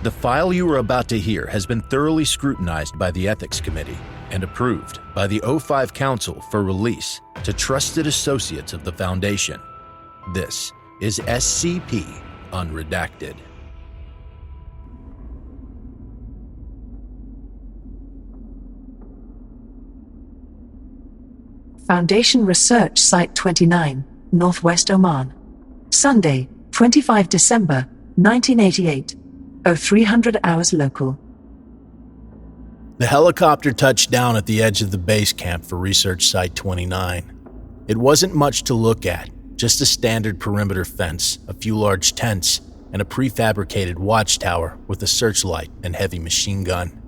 The file you are about to hear has been thoroughly scrutinized by the Ethics Committee and approved by the O5 Council for release to trusted associates of the Foundation. This is SCP Unredacted. Foundation Research Site 29, Northwest Oman. Sunday, 25 December, 1988. 0300 hours local. The helicopter touched down at the edge of the base camp for Research Site 29. It wasn't much to look at, just a standard perimeter fence, a few large tents, and a prefabricated watchtower with a searchlight and heavy machine gun.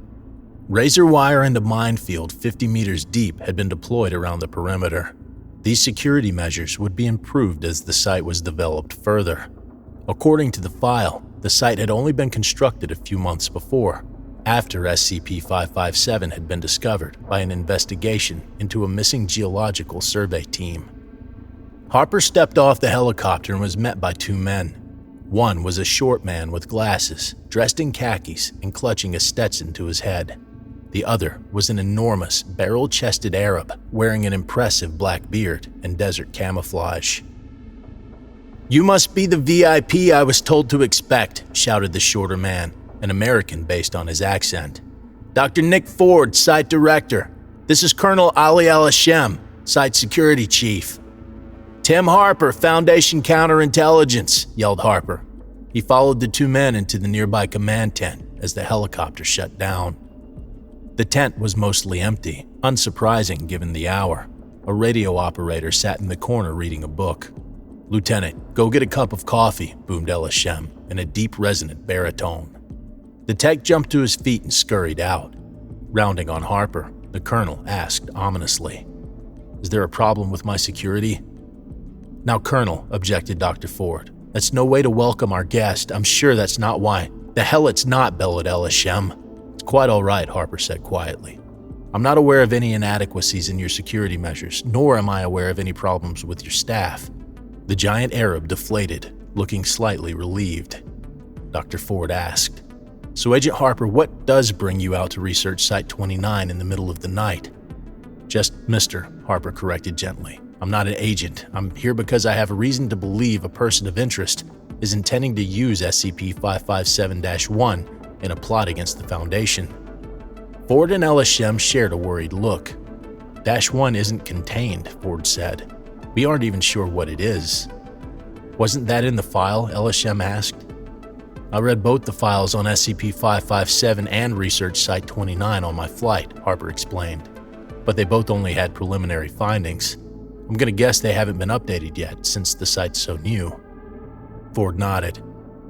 Razor wire and a minefield 50 meters deep had been deployed around the perimeter. These security measures would be improved as the site was developed further. According to the file, the site had only been constructed a few months before, after SCP-557 had been discovered by an investigation into a missing geological survey team. Harper stepped off the helicopter and was met by two men. One was a short man with glasses, dressed in khakis and clutching a Stetson to his head. The other was an enormous, barrel-chested Arab wearing an impressive black beard and desert camouflage. "You must be the VIP I was told to expect," shouted the shorter man, an American based on his accent. "Dr. Nick Ford, Site Director. This is Colonel Ali Al-Hashem, Site Security Chief." "Tim Harper, Foundation Counterintelligence," yelled Harper. He followed the two men into the nearby command tent as the helicopter shut down. The tent was mostly empty, unsurprising given the hour. A radio operator sat in the corner reading a book. "Lieutenant, go get a cup of coffee," boomed El-Hashem in a deep, resonant baritone. The tech jumped to his feet and scurried out. Rounding on Harper, the colonel asked ominously, "Is there a problem with my security?" "Now, Colonel," objected Dr. Ford, "that's no way to welcome our guest. I'm sure that's not why." "The hell it's not," bellowed El-Hashem. "It's quite all right," Harper said quietly. "I'm not aware of any inadequacies in your security measures, nor am I aware of any problems with your staff." The giant Arab deflated, looking slightly relieved. Dr. Ford asked, "So, Agent Harper, what does bring you out to Research Site 29 in the middle of the night?" "Just Mr." Harper corrected gently. "I'm not an agent. I'm here because I have a reason to believe a person of interest is intending to use SCP-557-1 in a plot against the Foundation." Ford and El-Hashem shared a worried look. "-1 isn't contained," Ford said. "We aren't even sure what it is." "Wasn't that in the file?" El-Hashem asked. "I read both the files on SCP-557 and Research Site 29 on my flight," Harper explained. "But they both only had preliminary findings. I'm going to guess they haven't been updated yet, since the site's so new." Ford nodded.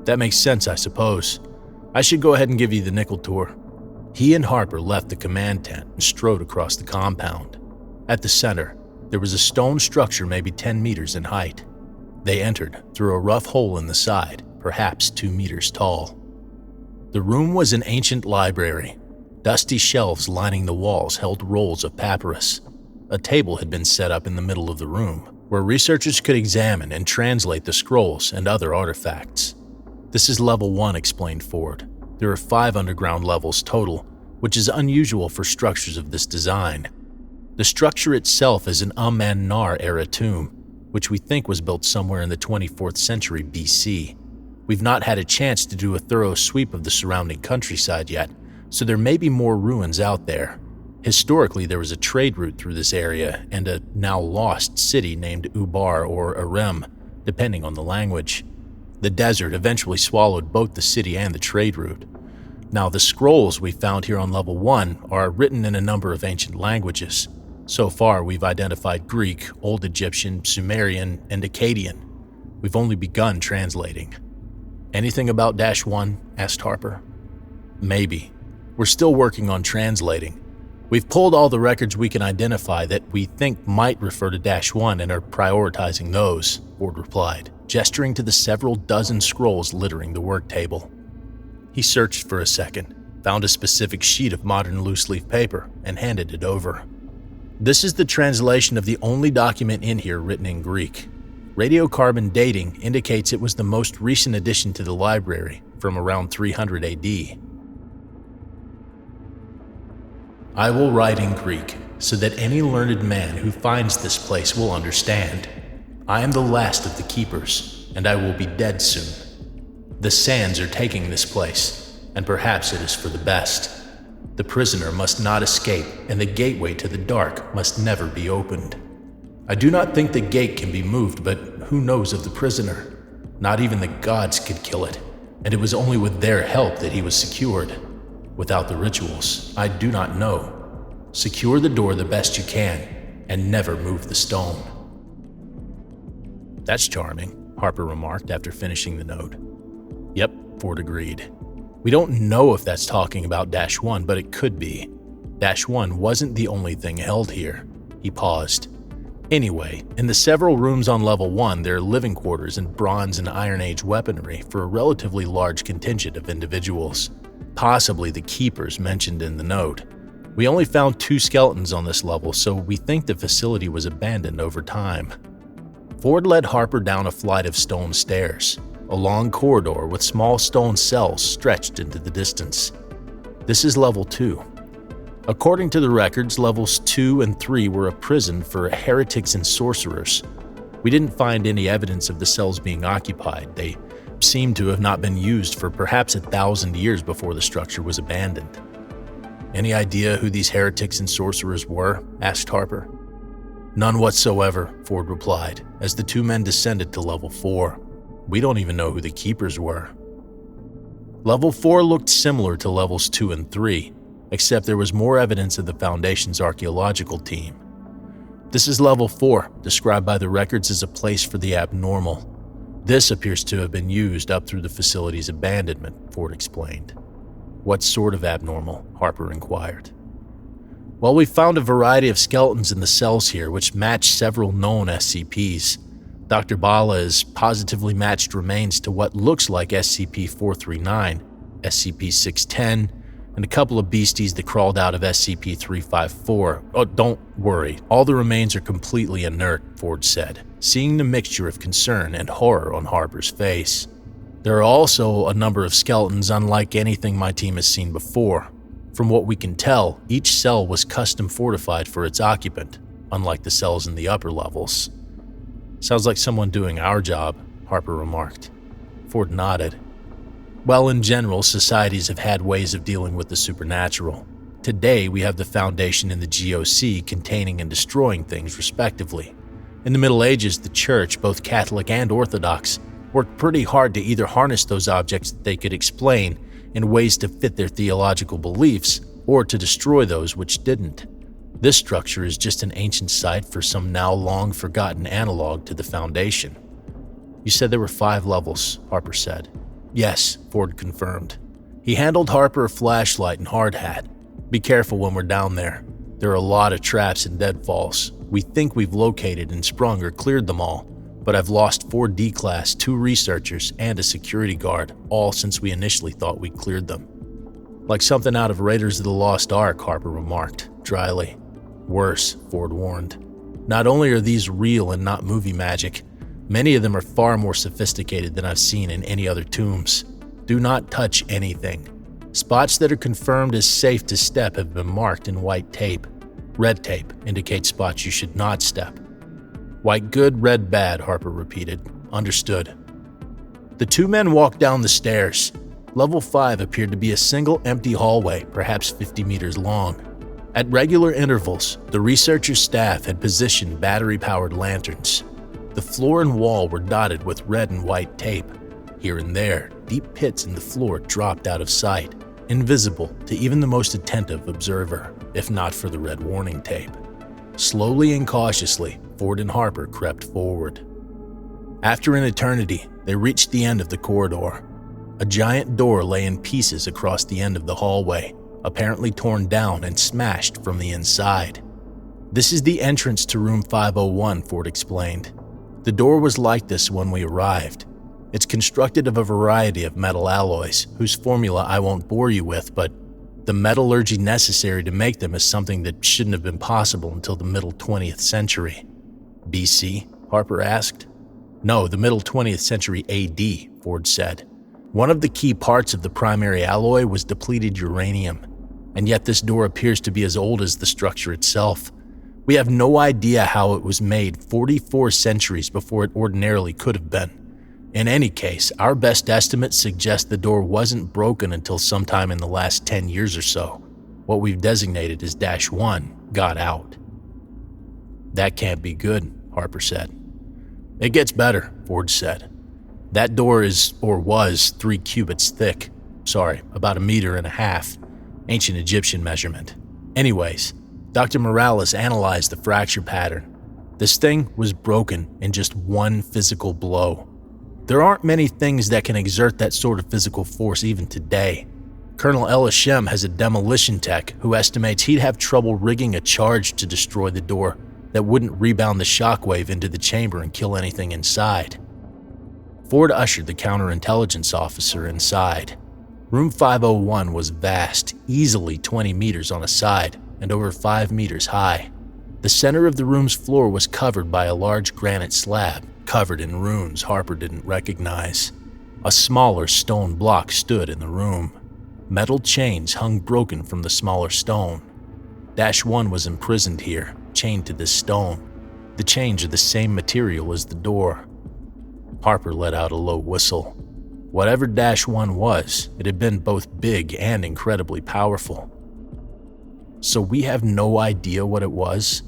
"That makes sense, I suppose. I should go ahead and give you the nickel tour." He and Harper left the command tent and strode across the compound. At the center, there was a stone structure maybe 10 meters in height. They entered through a rough hole in the side, perhaps 2 meters tall. The room was an ancient library. Dusty shelves lining the walls held rolls of papyrus. A table had been set up in the middle of the room, where researchers could examine and translate the scrolls and other artifacts. "This is level 1, explained Ford. "There are 5 underground levels total, which is unusual for structures of this design. The structure itself is an Aman-Nar-era tomb, which we think was built somewhere in the 24th century BC. We've not had a chance to do a thorough sweep of the surrounding countryside yet, so there may be more ruins out there. Historically, there was a trade route through this area and a now-lost city named Ubar or Arem, depending on the language. The desert eventually swallowed both the city and the trade route. Now, the scrolls we found here on level 1 are written in a number of ancient languages. So far, we've identified Greek, Old Egyptian, Sumerian, and Akkadian. We've only begun translating." "Anything about -1?" asked Harper. "Maybe. We're still working on translating. We've pulled all the records we can identify that we think might refer to -1 and are prioritizing those," Ford replied, gesturing to the several dozen scrolls littering the work table. He searched for a second, found a specific sheet of modern loose-leaf paper, and handed it over. "This is the translation of the only document in here written in Greek. Radiocarbon dating indicates it was the most recent addition to the library, from around 300 AD. I will write in Greek so that any learned man who finds this place will understand. I am the last of the keepers, and I will be dead soon. The sands are taking this place, and perhaps it is for the best. The prisoner must not escape, and the gateway to the dark must never be opened. I do not think the gate can be moved, but who knows of the prisoner? Not even the gods could kill it, and it was only with their help that he was secured. Without the rituals, I do not know. Secure the door the best you can, and never move the stone. That's charming, Harper remarked after finishing the note. Yep, Ford agreed. We don't know if that's talking about -1, but it could be. -1 wasn't the only thing held here. He paused. Anyway, in the several rooms on level 1, there are living quarters and Bronze and Iron Age weaponry for a relatively large contingent of individuals. Possibly the keepers mentioned in the note. We only found 2 skeletons on this level, so we think the facility was abandoned over time. Ford led Harper down a flight of stone stairs, a long corridor with small stone cells stretched into the distance. This is level 2. According to the records, levels 2 and 3 were a prison for heretics and sorcerers. We didn't find any evidence of the cells being occupied. They seem to have not been used for perhaps 1,000 years before the structure was abandoned. Any idea who these heretics and sorcerers were? Asked Harper. None whatsoever, Ford replied, as the 2 men descended to level 4. We don't even know who the keepers were. Level 4 looked similar to levels 2 and 3, except there was more evidence of the Foundation's archaeological team. This is level 4, described by the records as a place for the abnormal. This appears to have been used up through the facility's abandonment, Ford explained. What sort of abnormal? Harper inquired. Well, we found a variety of skeletons in the cells here, which match several known SCPs. Dr. Bala has positively matched remains to what looks like SCP-439, SCP-610, and a couple of beasties that crawled out of SCP-354. Oh, don't worry, all the remains are completely inert, Ford said, seeing the mixture of concern and horror on Harper's face. There are also a number of skeletons unlike anything my team has seen before. From what we can tell, each cell was custom fortified for its occupant, unlike the cells in the upper levels. Sounds like someone doing our job, Harper remarked. Ford nodded. Well, in general, societies have had ways of dealing with the supernatural. Today, we have the Foundation and the GOC containing and destroying things, respectively. In the Middle Ages, the Church, both Catholic and Orthodox, worked pretty hard to either harness those objects that they could explain in ways to fit their theological beliefs, or to destroy those which didn't. This structure is just an ancient site for some now long-forgotten analog to the Foundation. You said there were 5 levels, Harper said. Yes, Ford confirmed. He handed Harper a flashlight and hard hat. Be careful when we're down there. There are a lot of traps and deadfalls. We think we've located and sprung or cleared them all, but I've lost 4 D-Class, 2 researchers, and a security guard, all since we initially thought we cleared them. Like something out of Raiders of the Lost Ark, Harper remarked, dryly. Worse, Ford warned. Not only are these real and not movie magic, many of them are far more sophisticated than I've seen in any other tombs. Do not touch anything. Spots that are confirmed as safe to step have been marked in white tape. Red tape indicates spots you should not step. White good, red bad, Harper repeated. Understood. The 2 men walked down the stairs. Level 5 appeared to be a single empty hallway, perhaps 50 meters long. At regular intervals, the researchers' staff had positioned battery-powered lanterns. The floor and wall were dotted with red and white tape. Here and there, deep pits in the floor dropped out of sight, invisible to even the most attentive observer, if not for the red warning tape. Slowly and cautiously, Ford and Harper crept forward. After an eternity, they reached the end of the corridor. A giant door lay in pieces across the end of the hallway, apparently torn down and smashed from the inside. This is the entrance to room 501, Ford explained. The door was like this when we arrived. It's constructed of a variety of metal alloys, whose formula I won't bore you with, but the metallurgy necessary to make them is something that shouldn't have been possible until the middle 20th century. BC? Harper asked. No, the middle 20th century AD, Ford said. One of the key parts of the primary alloy was depleted uranium, and yet this door appears to be as old as the structure itself. We have no idea how it was made 44 centuries before it ordinarily could have been. In any case, our best estimates suggest the door wasn't broken until sometime in the last 10 years or so. What we've designated as -1 got out. That can't be good, Harper said. It gets better, Ford said. That door is, or was, 3 cubits thick. Sorry, about 1.5 meters. Ancient Egyptian measurement. Anyways, Dr. Morales analyzed the fracture pattern. This thing was broken in just one physical blow. There aren't many things that can exert that sort of physical force even today. Colonel Elishem has a demolition tech who estimates he'd have trouble rigging a charge to destroy the door that wouldn't rebound the shockwave into the chamber and kill anything inside. Ford ushered the counterintelligence officer inside. Room 501 was vast, easily 20 meters on a side and over 5 meters high. The center of the room's floor was covered by a large granite slab, covered in runes Harper didn't recognize. A smaller stone block stood in the room. Metal chains hung broken from the smaller stone. -1 was imprisoned here, chained to this stone. The chains are the same material as the door. Harper let out a low whistle. Whatever -1 was, it had been both big and incredibly powerful. So we have no idea what it was?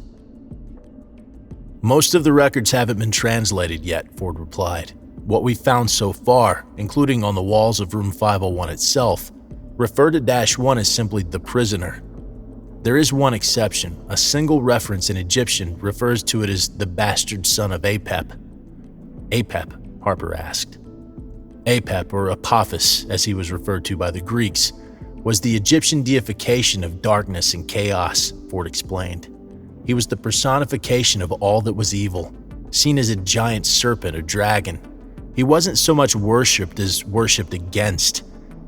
Most of the records haven't been translated yet, Ford replied. What we found so far, including on the walls of room 501 itself, refer to -1 as simply the prisoner. There is one exception. A single reference in Egyptian refers to it as the bastard son of Apep. Apep, Harper asked. Apep, or Apophis, as he was referred to by the Greeks, was the Egyptian deification of darkness and chaos, Ford explained. He was the personification of all that was evil, seen as a giant serpent or dragon. He wasn't so much worshipped as worshipped against.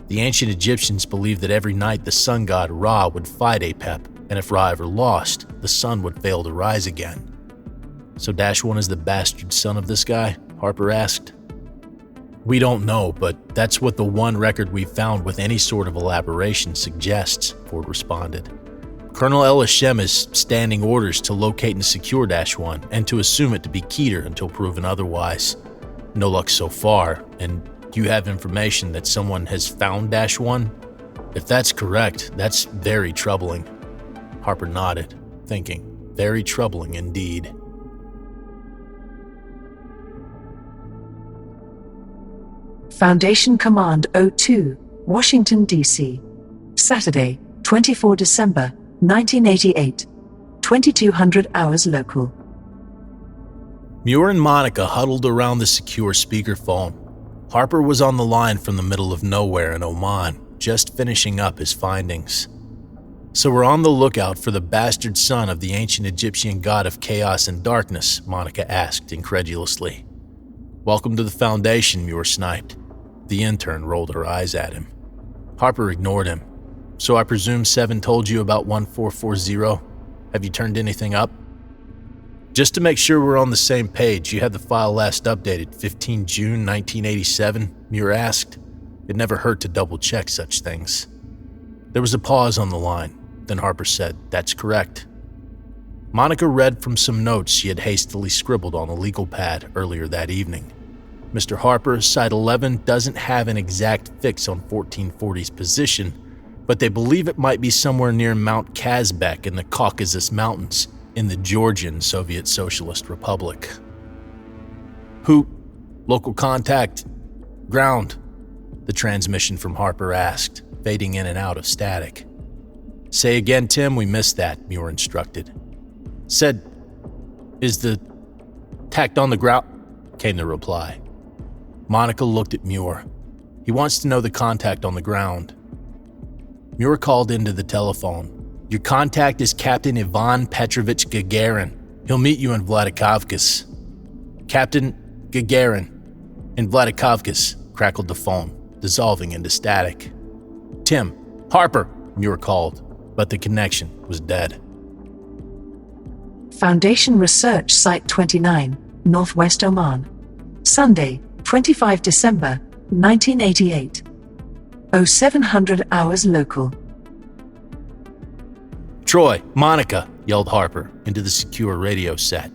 The ancient Egyptians believed that every night the sun god Ra would fight Apep, and if Ra ever lost, the sun would fail to rise again. So -1 is the bastard son of this guy? Harper asked. We don't know, but that's what the one record we found with any sort of elaboration suggests, Ford responded. Colonel Elishem is standing orders to locate and secure -1 and to assume it to be Keter until proven otherwise. No luck so far, and you have information that someone has found -1? If that's correct, that's very troubling. Harper nodded, thinking, very troubling indeed. Foundation Command 02, Washington, D.C. Saturday, 24 December, 1988, 2200 hours local. Muir and Monica huddled around the secure speakerphone. Harper was on the line from the middle of nowhere in Oman, just finishing up his findings. So we're on the lookout for the bastard son of the ancient Egyptian god of chaos and darkness, Monica asked incredulously. Welcome to the Foundation, Muir sniped. The intern rolled her eyes at him. Harper ignored him. So I presume Seven told you about 1440? Have you turned anything up? Just to make sure we're on the same page, you had the file last updated 15 June 1987, Muir asked. It never hurt to double-check such things. There was a pause on the line. Then Harper said, "That's correct." Monica read from some notes she had hastily scribbled on a legal pad earlier that evening. Mr. Harper, Site 11 doesn't have an exact fix on 1440's position, but they believe it might be somewhere near Mount Kazbek in the Caucasus Mountains, in the Georgian Soviet Socialist Republic. Who? Local contact? Ground? The transmission from Harper asked, fading in and out of static. Say again, Tim, we missed that, Muir instructed. Said, is the tacked on the ground? Came the reply. Monica looked at Muir. He wants to know the contact on the ground. Muir called into the telephone. Your contact is Captain Ivan Petrovich Gagarin. He'll meet you in Vladikavkaz. Captain Gagarin in Vladikavkaz, crackled the phone, dissolving into static. Tim, Harper, Muir called, but the connection was dead. Foundation Research Site 29, Northwest Oman. Sunday, 25 December, 1988. 0700 hours local. Troy, Monica, yelled Harper into the secure radio set.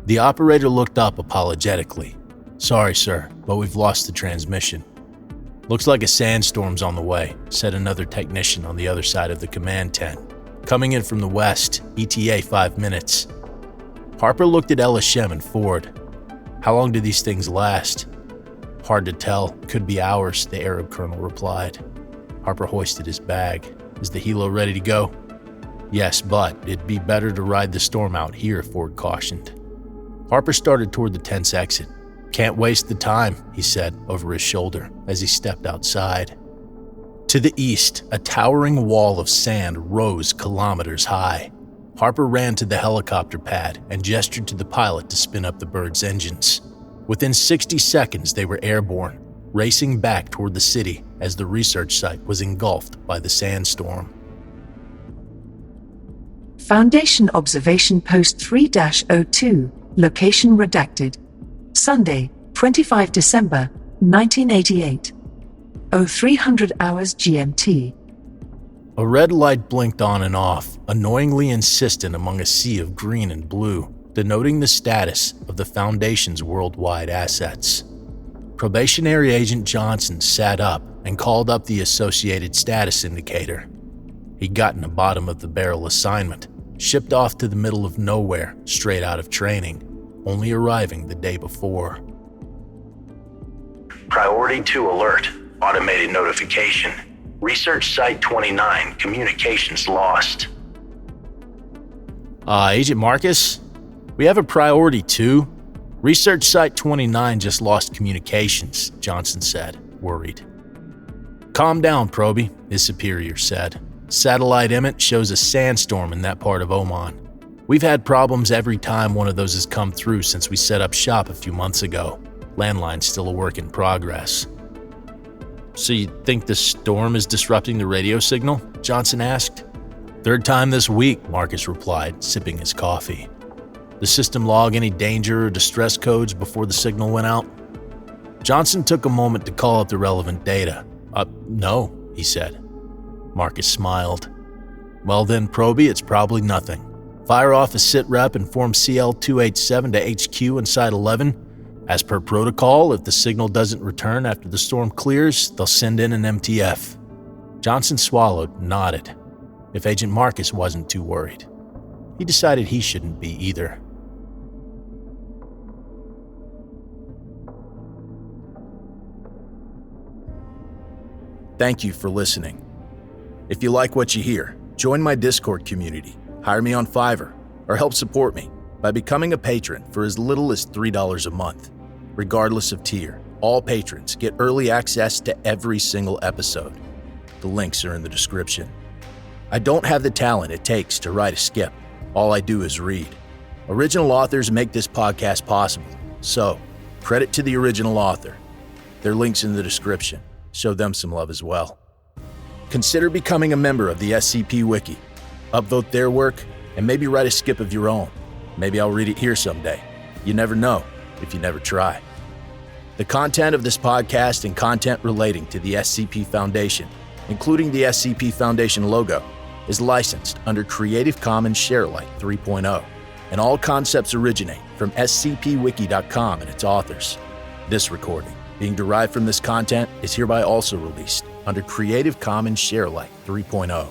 The operator looked up apologetically. Sorry, sir, but we've lost the transmission. Looks like a sandstorm's on the way, said another technician on the other side of the command tent. Coming in from the west, ETA 5 minutes. Harper looked at Elishem and Ford. How long do these things last? Hard to tell. Could be hours, the Arab colonel replied. Harper hoisted his bag. Is the helo ready to go? Yes, but it'd be better to ride the storm out here, Ford cautioned. Harper started toward the tent's exit. Can't waste the time, he said over his shoulder as he stepped outside. To the east, a towering wall of sand rose kilometers high. Harper ran to the helicopter pad and gestured to the pilot to spin up the bird's engines. Within 60 seconds, they were airborne, racing back toward the city as the research site was engulfed by the sandstorm. Foundation Observation Post 3-02, location redacted. Sunday, 25 December, 1988. 0300 hours GMT. A red light blinked on and off, annoyingly insistent among a sea of green and blue, denoting the status of the Foundation's worldwide assets. Probationary Agent Johnson sat up and called up the associated status indicator. He'd gotten a bottom-of-the-barrel assignment, shipped off to the middle of nowhere, straight out of training, only arriving the day before. Priority 2 alert. Automated notification. Research Site 29. Communications lost. Agent Marcus? We have a Priority 2. Research Site 29 just lost communications, Johnson said, worried. Calm down, Proby, his superior said. Satellite Emmett shows a sandstorm in that part of Oman. We've had problems every time one of those has come through since we set up shop a few months ago. Landline's still a work in progress. So you think the storm is disrupting the radio signal? Johnson asked. Third time this week, Marcus replied, sipping his coffee. The system log any danger or distress codes before the signal went out? Johnson took a moment to call up the relevant data. No, he said. Marcus smiled. Well then, Proby, it's probably nothing. Fire off a sit rep and form CL-287 to HQ inside 11. As per protocol, if the signal doesn't return after the storm clears, they'll send in an MTF. Johnson swallowed and nodded. If Agent Marcus wasn't too worried. He decided he shouldn't be either. Thank you for listening. If you like what you hear, join my Discord community, hire me on Fiverr, or help support me by becoming a patron for as little as $3 a month. Regardless of tier, all patrons get early access to every single episode. The links are in the description. I don't have the talent it takes to write a skip. All I do is read. Original authors make this podcast possible, so credit to the original author. Their link's in the description. Show them some love as well. Consider becoming a member of the SCP Wiki. Upvote their work and maybe write a skip of your own. Maybe I'll read it here someday. You never know if you never try. The content of this podcast and content relating to the SCP Foundation, including the SCP Foundation logo, is licensed under Creative Commons Sharealike 3.0, and all concepts originate from scpwiki.com and its authors. This recording, being derived from this content, is hereby also released under Creative Commons Sharealike 3.0.